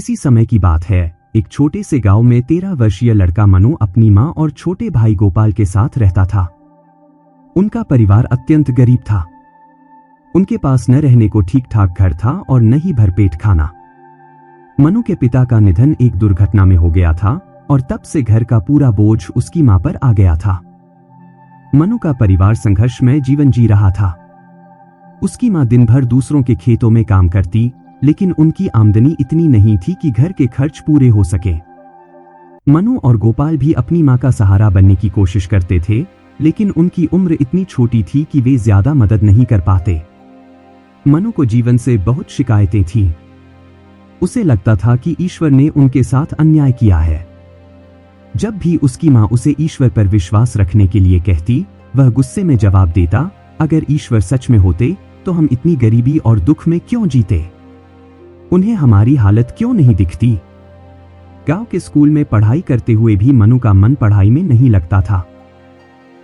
किसी समय की बात है, एक छोटे से गांव में 13 वर्षीय लड़का मनु अपनी मां और छोटे भाई गोपाल के साथ रहता था। उनका परिवार अत्यंत गरीब था। उनके पास न रहने को ठीक ठाक घर था और न ही भरपेट खाना। मनु के पिता का निधन एक दुर्घटना में हो गया था और तब से घर का पूरा बोझ उसकी मां पर आ गया था। मनु का परिवार संघर्षमय जीवन जी रहा था। उसकी मां दिन भर दूसरों के खेतों में काम करती, लेकिन उनकी आमदनी इतनी नहीं थी कि घर के खर्च पूरे हो सके। मनु और गोपाल भी अपनी मां का सहारा बनने की कोशिश करते थे, लेकिन उनकी उम्र इतनी छोटी थी कि वे ज्यादा मदद नहीं कर पाते। मनु को जीवन से बहुत शिकायतें थीं। उसे लगता था कि ईश्वर ने उनके साथ अन्याय किया है। जब भी उसकी मां उसे ईश्वर पर विश्वास रखने के लिए कहती, वह गुस्से में जवाब देता, अगर ईश्वर सच में होते तो हम इतनी गरीबी और दुख में क्यों जीते? उन्हें हमारी हालत क्यों नहीं दिखती? गांव के स्कूल में पढ़ाई करते हुए भी मनु का मन पढ़ाई में नहीं लगता था।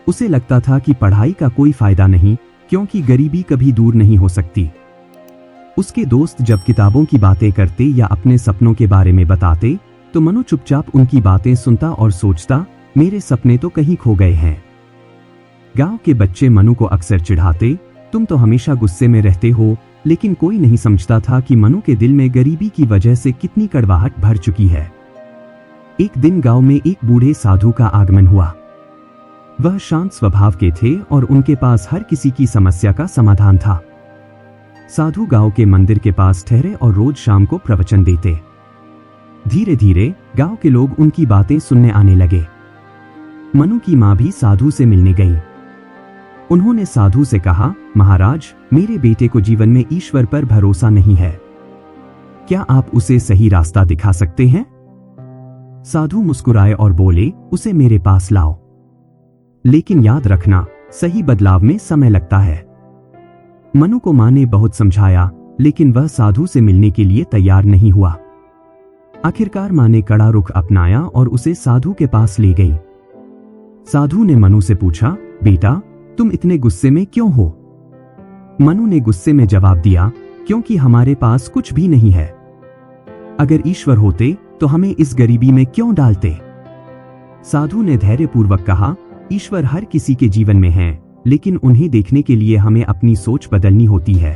उसे लगता था कि पढ़ाई का कोई फायदा नहीं, क्योंकि गरीबी कभी दूर नहीं हो सकती। उसके दोस्त जब किताबों की बातें करते या अपने सपनों के बारे में बताते, तो मनु चुपचाप उनकी बातें सुनता और सोचता, मेरे सपने तो कहीं खो गए हैं। गांव के बच्चे मनु को अक्सर चिढ़ाते, तुम तो हमेशा गुस्से में रहते हो, लेकिन कोई नहीं समझता था कि मनु के दिल में गरीबी की वजह से कितनी कड़वाहट भर चुकी है। एक दिन गांव में एक बूढ़े साधु का आगमन हुआ। वह शांत स्वभाव के थे और उनके पास हर किसी की समस्या का समाधान था। साधु गांव के मंदिर के पास ठहरे और रोज शाम को प्रवचन देते। धीरे धीरे गांव के लोग उनकी बातें सुनने आने लगे। मनु की मां भी साधु से मिलने गई। उन्होंने साधु से कहा, महाराज, मेरे बेटे को जीवन में ईश्वर पर भरोसा नहीं है। क्या आप उसे सही रास्ता दिखा सकते हैं? साधु मुस्कुराए और बोले, उसे मेरे पास लाओ। लेकिन याद रखना, सही बदलाव में समय लगता है। मनु को मां ने बहुत समझाया, लेकिन वह साधु से मिलने के लिए तैयार नहीं हुआ। आखिरकार मां ने कड़ा रुख अपनाया और उसे साधु के पास ले गई। साधु ने मनु से पूछा, बेटा, तुम इतने गुस्से में क्यों हो? मनु ने गुस्से में जवाब दिया, क्योंकि हमारे पास कुछ भी नहीं है। अगर ईश्वर होते तो हमें इस गरीबी में क्यों डालते? साधु ने धैर्यपूर्वक कहा, ईश्वर हर किसी के जीवन में है, लेकिन उन्हें देखने के लिए हमें अपनी सोच बदलनी होती है।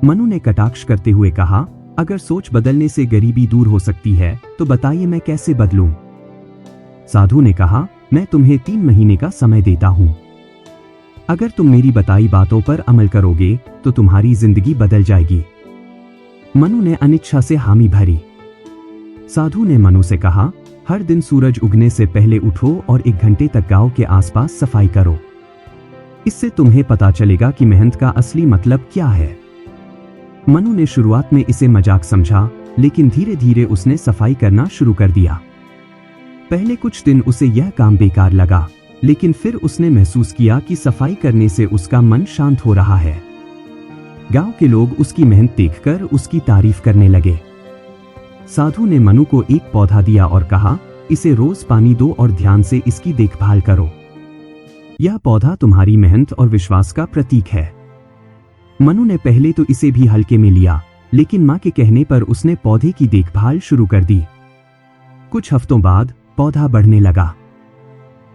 मनु ने कटाक्ष करते हुए कहा, अगर सोच बदलने से गरीबी दूर हो सकती है तो बताइए मैं कैसे बदलूं? साधु ने कहा, मैं तुम्हें 3 महीने का समय देता हूं। अगर तुम मेरी बताई बातों पर अमल करोगे तो तुम्हारी जिंदगी बदल जाएगी। मनु ने अनिच्छा से हामी भरी। साधु ने मनु से कहा, हर दिन सूरज उगने से पहले उठो और 1 घंटे तक गांव के आसपास सफाई करो। इससे तुम्हें पता चलेगा कि मेहनत का असली मतलब क्या है। मनु ने शुरुआत में इसे मजाक समझा, लेकिन धीरे धीरे उसने सफाई करना शुरू कर दिया। पहले कुछ दिन उसे यह काम बेकार लगा, लेकिन फिर उसने महसूस किया कि सफाई करने से उसका मन शांत हो रहा है। गांव के लोग उसकी मेहनत देखकर उसकी तारीफ करने लगे। साधु ने मनु को एक पौधा दिया और कहा, इसे रोज पानी दो और ध्यान से इसकी देखभाल करो। यह पौधा तुम्हारी मेहनत और विश्वास का प्रतीक है। मनु ने पहले तो इसे भी हल्के में लिया, लेकिन मां के कहने पर उसने पौधे की देखभाल शुरू कर दी। कुछ हफ्तों बाद पौधा बढ़ने लगा।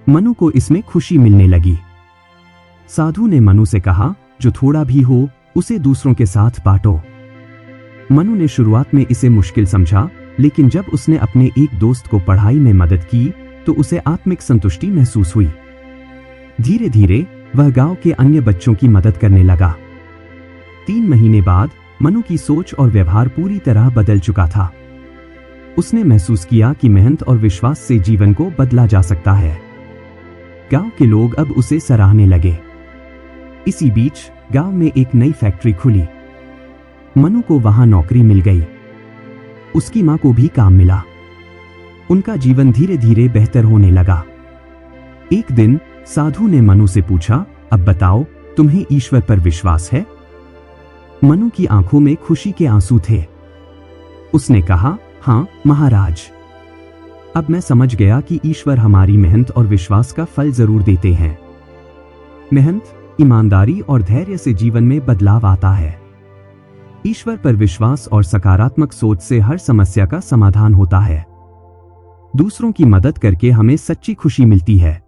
मनु को इसमें खुशी मिलने लगी। साधु ने मनु से कहा, जो थोड़ा भी हो उसे दूसरों के साथ बांटो। मनु ने शुरुआत में इसे मुश्किल समझा, लेकिन जब उसने अपने एक दोस्त को पढ़ाई में मदद की तो उसे आत्मिक संतुष्टि महसूस हुई। धीरे धीरे वह गांव के अन्य बच्चों की मदद करने लगा। 3 महीने बाद मनु की सोच और व्यवहार पूरी तरह बदल चुका था। उसने महसूस किया कि मेहनत और विश्वास से जीवन को बदला जा सकता है। गांव के लोग अब उसे सराहने लगे। इसी बीच गांव में एक नई फैक्ट्री खुली। मनु को वहां नौकरी मिल गई। उसकी मां को भी काम मिला। उनका जीवन धीरे धीरे बेहतर होने लगा। एक दिन साधु ने मनु से पूछा, अब बताओ, तुम्हें ईश्वर पर विश्वास है? मनु की आंखों में खुशी के आंसू थे। उसने कहा, हाँ महाराज, अब मैं समझ गया कि ईश्वर हमारी मेहनत और विश्वास का फल जरूर देते हैं। मेहनत, ईमानदारी और धैर्य से जीवन में बदलाव आता है। ईश्वर पर विश्वास और सकारात्मक सोच से हर समस्या का समाधान होता है। दूसरों की मदद करके हमें सच्ची खुशी मिलती है।